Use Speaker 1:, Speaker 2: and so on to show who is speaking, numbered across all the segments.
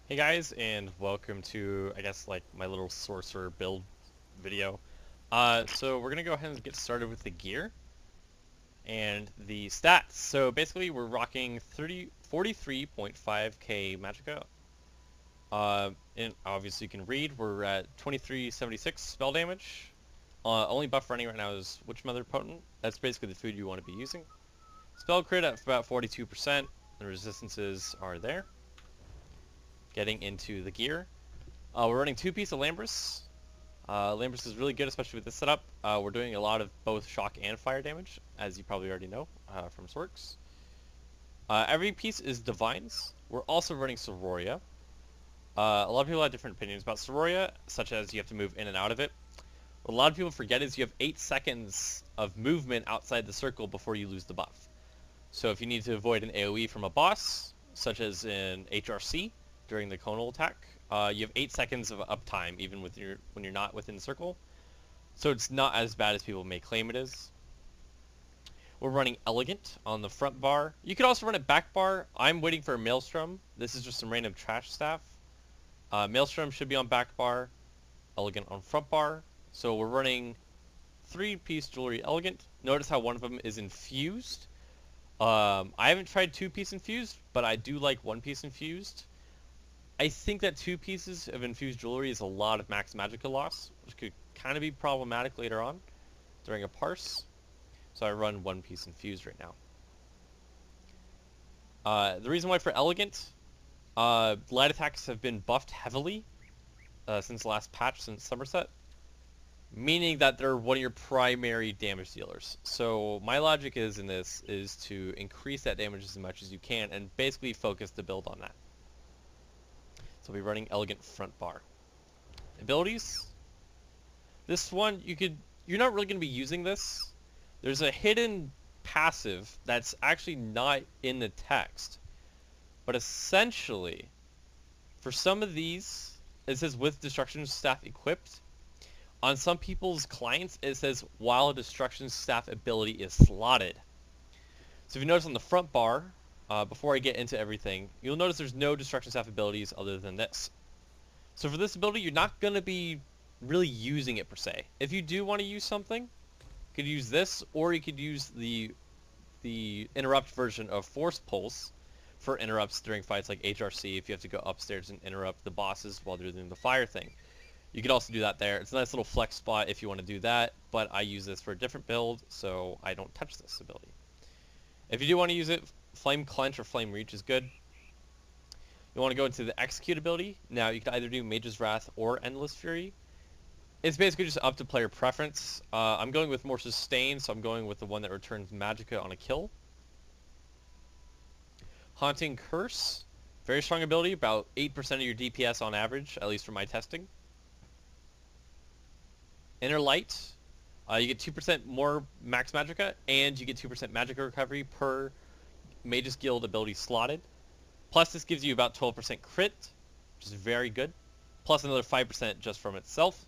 Speaker 1: Hey guys, and welcome to, I guess, like, my little sorcerer build video. So we're gonna go ahead and get started with the gear and the stats. So basically we're rocking 43.5k magicka. And obviously you can read, we're at 2376 spell damage. Only buff running right now is Witch Mother Potent. That's basically the food you want to be using. Spell crit at about 42%. The resistances are there. Getting into the gear. We're running 2-piece of Lambris. Lambris is really good, especially with this setup. We're doing a lot of both shock and fire damage, as you probably already know from Sorks. Every piece is Divines. We're also running Sororia. A lot of people have different opinions about Sororia, such as you have to move in and out of it. What a lot of people forget is you have 8 seconds of movement outside the circle before you lose the buff. So if you need to avoid an AoE from a boss, such as in HRC during the conal attack, you have 8 seconds of uptime even with when you're not within the circle. So it's not as bad as people may claim it is. We're running Elegant on the front bar. You could also run it back bar. I'm waiting for a Maelstrom. This is just some random trash staff. Maelstrom should be on back bar. Elegant on front bar. So we're running 3-piece jewelry Elegant. Notice how one of them is infused. I haven't tried 2-piece infused, but I do like 1-piece infused. I think that 2 pieces of infused jewelry is a lot of max magicka loss, which could kind of be problematic later on during a parse. So I run 1-piece infused right now. The reason why for Elegant, light attacks have been buffed heavily since the last patch, since Summerset, meaning that they're one of your primary damage dealers. So my logic is in this is to increase that damage as much as you can and basically focus the build on that. So we'll be running Elegant front bar. Abilities. This one, you're not really going to be using this. There's a hidden passive that's actually not in the text. But essentially, for some of these, it says with Destruction Staff equipped. On some people's clients, it says while a Destruction Staff ability is slotted. So if you notice on the front bar, before I get into everything, you'll notice there's no Destruction Staff abilities other than this. So for this ability, you're not going to be really using it per se. If you do want to use something, you could use this, or you could use the interrupt version of Force Pulse for interrupts during fights like HRC if you have to go upstairs and interrupt the bosses while they're doing the fire thing. You could also do that there. It's a nice little flex spot if you want to do that, but I use this for a different build, so I don't touch this ability. If you do want to use it, Flame Clench or Flame Reach is good. You want to go into the Execute ability. Now, you could either do Mage's Wrath or Endless Fury. It's basically just up to player preference. I'm going with more sustain, so I'm going with the one that returns magicka on a kill. Haunting Curse. Very strong ability, about 8% of your DPS on average, at least from my testing. Inner Light. You get 2% more max magicka, and you get 2% magicka recovery per Mage's Guild ability slotted. Plus, this gives you about 12% crit, which is very good. Plus another 5% just from itself.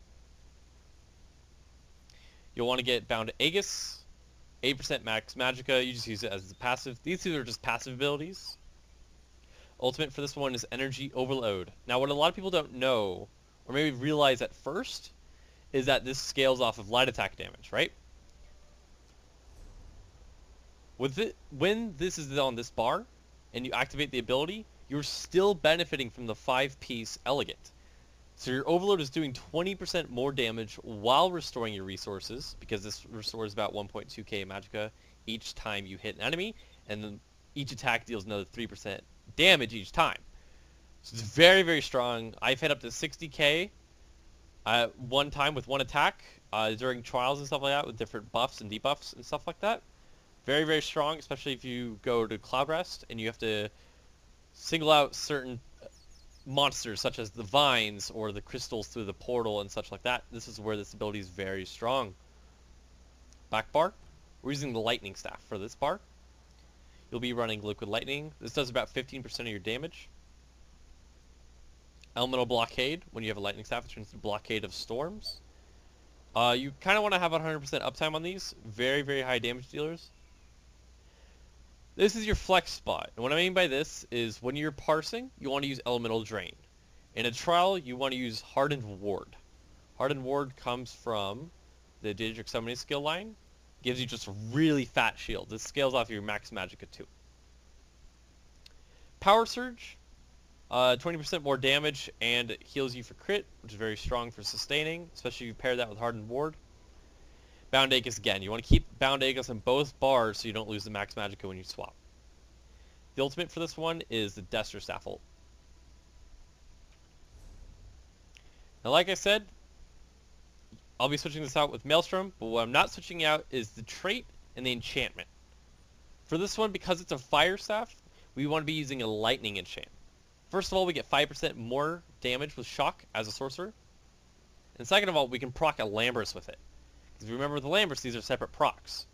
Speaker 1: You'll want to get Bound to Aegis. 8% max magicka. You just use it as a passive. These two are just passive abilities. Ultimate for this one is Energy Overload. Now, what a lot of people don't know, or maybe realize at first, is that this scales off of light attack damage, right? When this is on this bar, and you activate the ability, you're still benefiting from the 5-piece Elegant. So your Overload is doing 20% more damage while restoring your resources, because this restores about 1.2k magicka each time you hit an enemy, and then each attack deals another 3% damage each time. So it's very, very strong. I've hit up to 60k one time with one attack during trials and stuff like that with different buffs and debuffs and stuff like that. Very, very strong, especially if you go to Cloud Rest and you have to single out certain monsters such as the vines or the crystals through the portal and such like that. This is where this ability is very strong. Back bar. We're using the lightning staff for this bar. You'll be running liquid lightning. This does about 15% of your damage. Elemental Blockade. When you have a lightning staff, it turns to Blockade of Storms. You kind of want to have 100% uptime on these. Very, very high damage dealers. This is your flex spot. And what I mean by this is when you're parsing, you want to use Elemental Drain. In a trial, you want to use Hardened Ward. Hardened Ward comes from the Daedric Summoning skill line. Gives you just a really fat shield. This scales off your max magicka too. Power Surge, 20% more damage and it heals you for crit, which is very strong for sustaining, especially if you pair that with Hardened Ward. Bound Aegis again. You want to keep Bound Aegis in both bars so you don't lose the max magicka when you swap. The ultimate for this one is the Destro Staff ult. Now, like I said, I'll be switching this out with Maelstrom, but what I'm not switching out is the trait and the enchantment. For this one, because it's a Fire Staff, we want to be using a Lightning enchant. First of all, we get 5% more damage with Shock as a sorcerer. And second of all, we can proc a Lambrus with it. Because remember with the Lambrus, these are separate procs.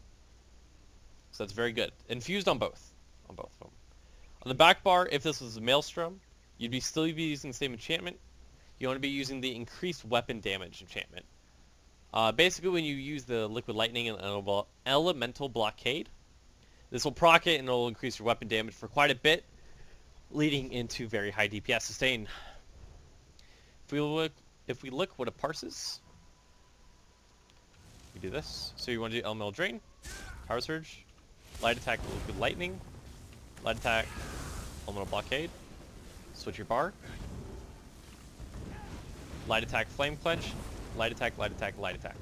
Speaker 1: So that's very good. Infused on both. On both of them. On the back bar, if this was a Maelstrom, you'd still be using the same enchantment. You want to be using the increased weapon damage enchantment. Basically, when you use the Liquid Lightning and Elemental Blockade, this will proc it and it will increase your weapon damage for quite a bit, leading into very high DPS sustain. If we look what a Parses, we do this. So you want to do Elemental Drain, Power Surge, Light Attack Liquid Lightning, Light Attack Elemental Blockade, switch your bar, Light Attack Flame Clench, Light Attack, Light Attack, Light Attack.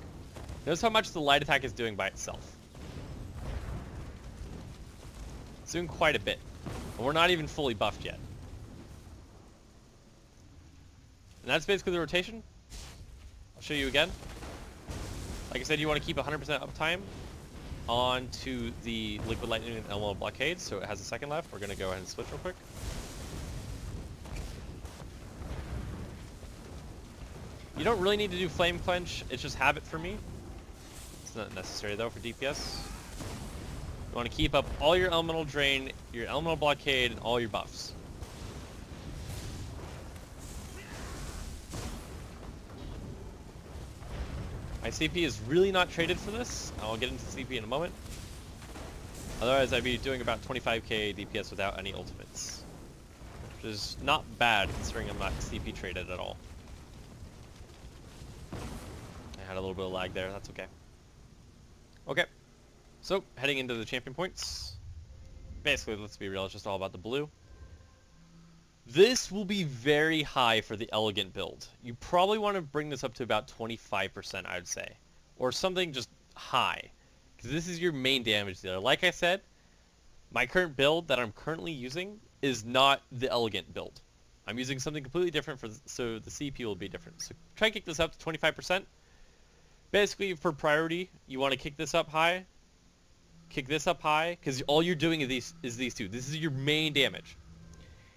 Speaker 1: Notice how much the Light Attack is doing by itself. It's doing quite a bit. And we're not even fully buffed yet. And that's basically the rotation. I'll show you again. Like I said, you want to keep 100% uptime onto the Liquid Lightning and Elemental Blockade, so it has a second left. We're going to go ahead and switch real quick. You don't really need to do Flame Clench, it's just habit for me. It's not necessary though for DPS. You want to keep up all your Elemental Drain, your Elemental Blockade, and all your buffs. My CP is really not traded for this. I'll get into CP in a moment. Otherwise I'd be doing about 25k DPS without any ultimates. Which is not bad considering I'm not CP traded at all. I had a little bit of lag there, that's okay. Okay, so heading into the champion points. Basically, let's be real, it's just all about the blue. This will be very high for the Elegant build. You probably want to bring this up to about 25%, I would say. Or something just high. Because this is your main damage dealer. Like I said, my current build that I'm currently using is not the Elegant build. I'm using something completely different, so the CP will be different. So try and kick this up to 25%. Basically, for priority, you want to kick this up high. Kick this up high, because all you're doing is these two. This is your main damage.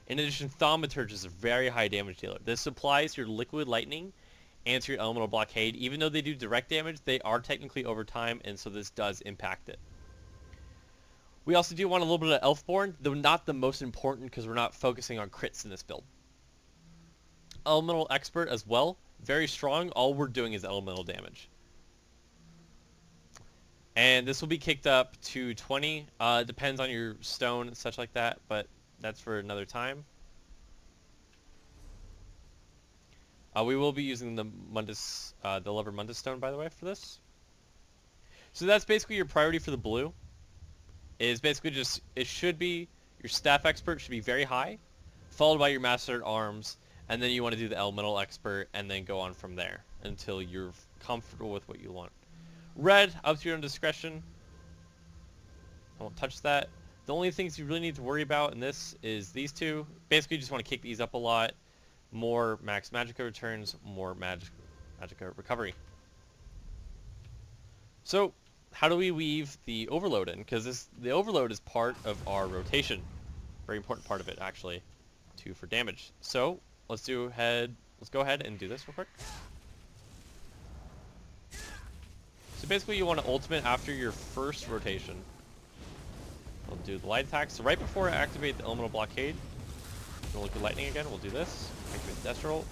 Speaker 1: In addition, Thaumaturge is a very high damage dealer. This applies to your Liquid Lightning and to your Elemental Blockade. Even though they do direct damage, they are technically over time, and so this does impact it. We also do want a little bit of Elfborn, though not the most important because we're not focusing on crits in this build. Elemental Expert as well, very strong. All we're doing is elemental damage. And this will be kicked up to 20. Depends on your stone and such like that, but that's for another time. We will be using the Mundus, the Lover Mundus stone, by the way, for this. So that's basically your priority for the blue. Is basically just, it should be, your Staff Expert should be very high, followed by your Master at Arms, and then you want to do the Elemental Expert, and then go on from there until you're comfortable with what you want. Red, up to your own discretion. I won't touch that. The only things you really need to worry about in this is these two. Basically, you just want to kick these up a lot. More max magicka returns, more magicka recovery. So, how do we weave the overload in? Because the overload is part of our rotation. Very important part of it, actually, for damage. So, let's go ahead and do this real quick. So basically you want to ultimate after your first rotation. We'll do the light attack. So right before I activate the Elemental Blockade, we'll look at Lightning again, we'll do this. Activate the Destro.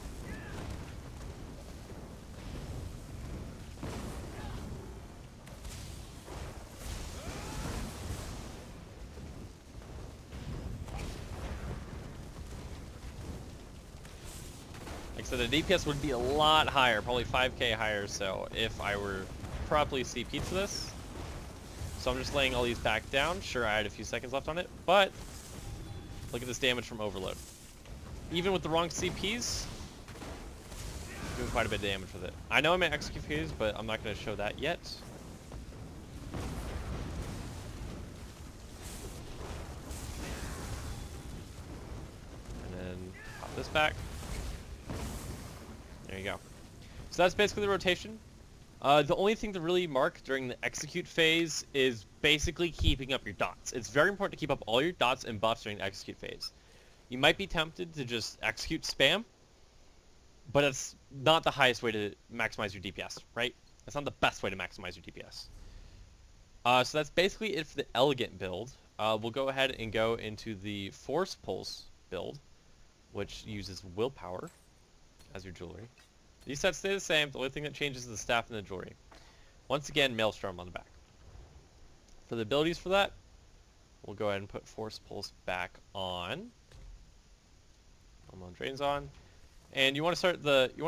Speaker 1: So the DPS would be a lot higher, probably 5k higher, so if I were properly CP'd to this. So I'm just laying all these back down. Sure, I had a few seconds left on it, but look at this damage from overload. Even with the wrong CPs, doing quite a bit of damage with it. I know I'm at execute phase, but I'm not going to show that yet. And then pop this back. There you go. So that's basically the rotation. The only thing to really mark during the execute phase is basically keeping up your dots. It's very important to keep up all your dots and buffs during the execute phase. You might be tempted to just execute spam, but it's not the highest way to maximize your DPS, right? It's not the best way to maximize your DPS. So that's basically it for the Elegant build. We'll go ahead and go into the Force Pulse build, which uses Willpower as your jewelry. These sets stay the same. The only thing that changes is the staff and the jewelry. Once again, Maelstrom on the back. For the abilities for that, we'll go ahead and put Force Pulse back on. Drains on. And you want to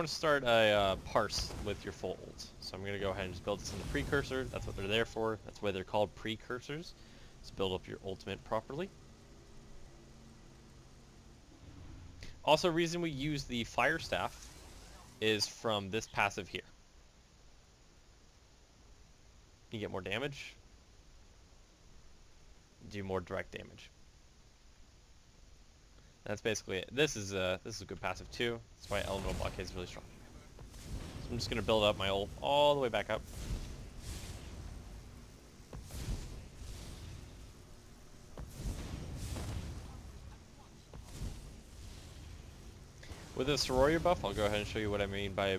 Speaker 1: start a parse with your full ult. So I'm gonna go ahead and just build this in the precursor. That's what they're there for. That's why they're called precursors. Just build up your ultimate properly. Also, reason we use the fire staff is from this passive here. You get more damage. Do more direct damage. That's basically it. This is a good passive too. That's why Elemental Blockade is really strong. So I'm just gonna build up my ult all the way back up. With the Sorority buff, I'll go ahead and show you what I mean by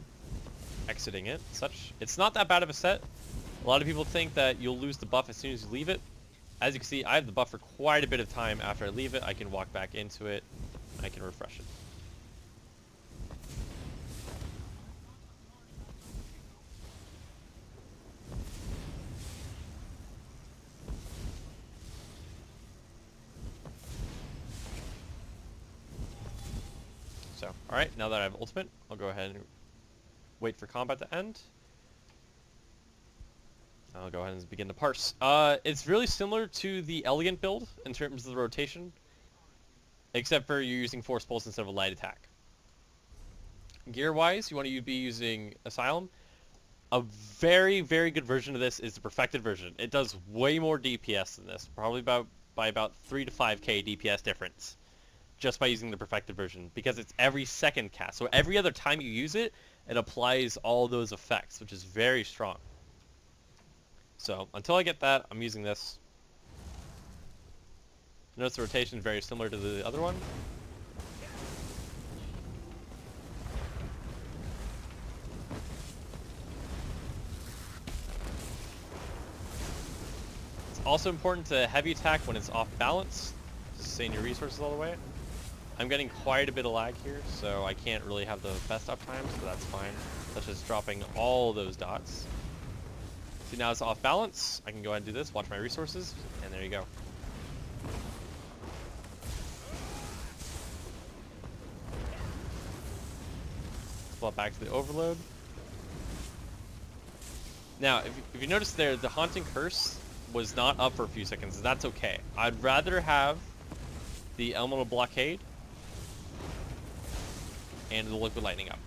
Speaker 1: exiting it. Such, it's not that bad of a set. A lot of people think that you'll lose the buff as soon as you leave it. As you can see, I have the buff for quite a bit of time after I leave it. I can walk back into it. I can refresh it. So, alright, now that I have ultimate, I'll go ahead and wait for combat to end. I'll go ahead and begin to parse. It's really similar to the Elegant build in terms of the rotation, except for you're using Force Pulse instead of a light attack. Gear-wise, you want to be using Asylum. A very, very good version of this is the perfected version. It does way more DPS than this, probably by about 3 to 5k DPS difference, just by using the perfected version, because it's every second cast. So every other time you use it, it applies all those effects, which is very strong. So until I get that, I'm using this. Notice the rotation is very similar to the other one. It's also important to heavy attack when it's off balance, sustain your resources all the way. I'm getting quite a bit of lag here, so I can't really have the best uptime, so that's fine. Such as dropping all those dots. See, now it's off balance. I can go ahead and do this, watch my resources, and there you go. Flop back to the overload. Now, if you notice there, the Haunting Curse was not up for a few seconds. That's okay. I'd rather have the Elemental Blockade and the Liquid Lightning up.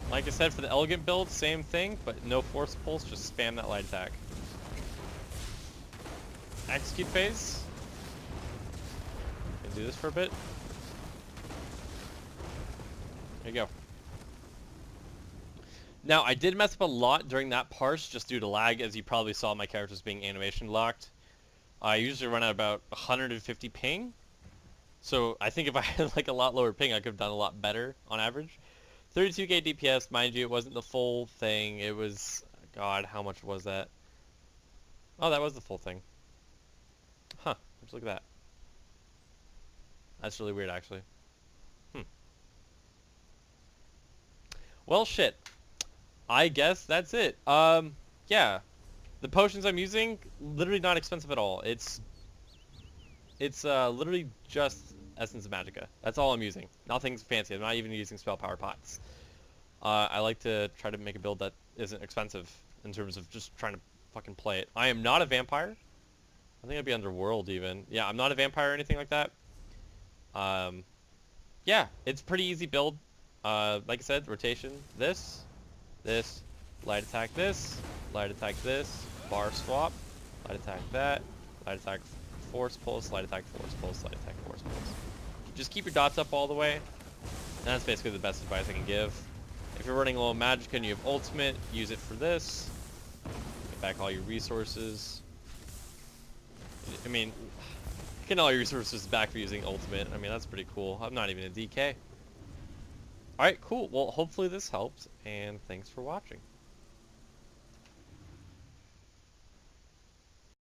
Speaker 1: Like I said, for the Elegant build, same thing, but no Force Pulse, just spam that light attack. Execute phase. Can do this for a bit. There you go. Now, I did mess up a lot during that parse just due to lag, as you probably saw my characters being animation locked. I usually run at about 150 ping. So I think if I had like a lot lower ping, I could have done a lot better on average. 32k DPS, mind you, it wasn't the full thing. It was, God, how much was that? Oh, that was the full thing. Huh, just look at that. That's really weird, actually. Hmm. Well, shit. I guess that's it. Yeah. The potions I'm using, literally not expensive at all. It's literally just Essence of Magicka. That's all I'm using. Nothing's fancy. I'm not even using spell power pots. I like to try to make a build that isn't expensive in terms of just trying to fucking play it. I am not a vampire. I think I'd be underworld even. Yeah, I'm not a vampire or anything like that. Um, yeah, it's pretty easy build. Like I said, rotation. This, light attack this, light attack this, bar swap, light attack that, light attack force pulse, light attack force pulse, light attack force pulse. Just keep your dots up all the way. And that's basically the best advice I can give. If you're running low on Magicka and you have ultimate, use it for this. Get back all your resources. I mean, getting all your resources back for using ultimate, I mean, that's pretty cool. I'm not even a DK. Alright, cool. Well, hopefully this helped, and thanks for watching.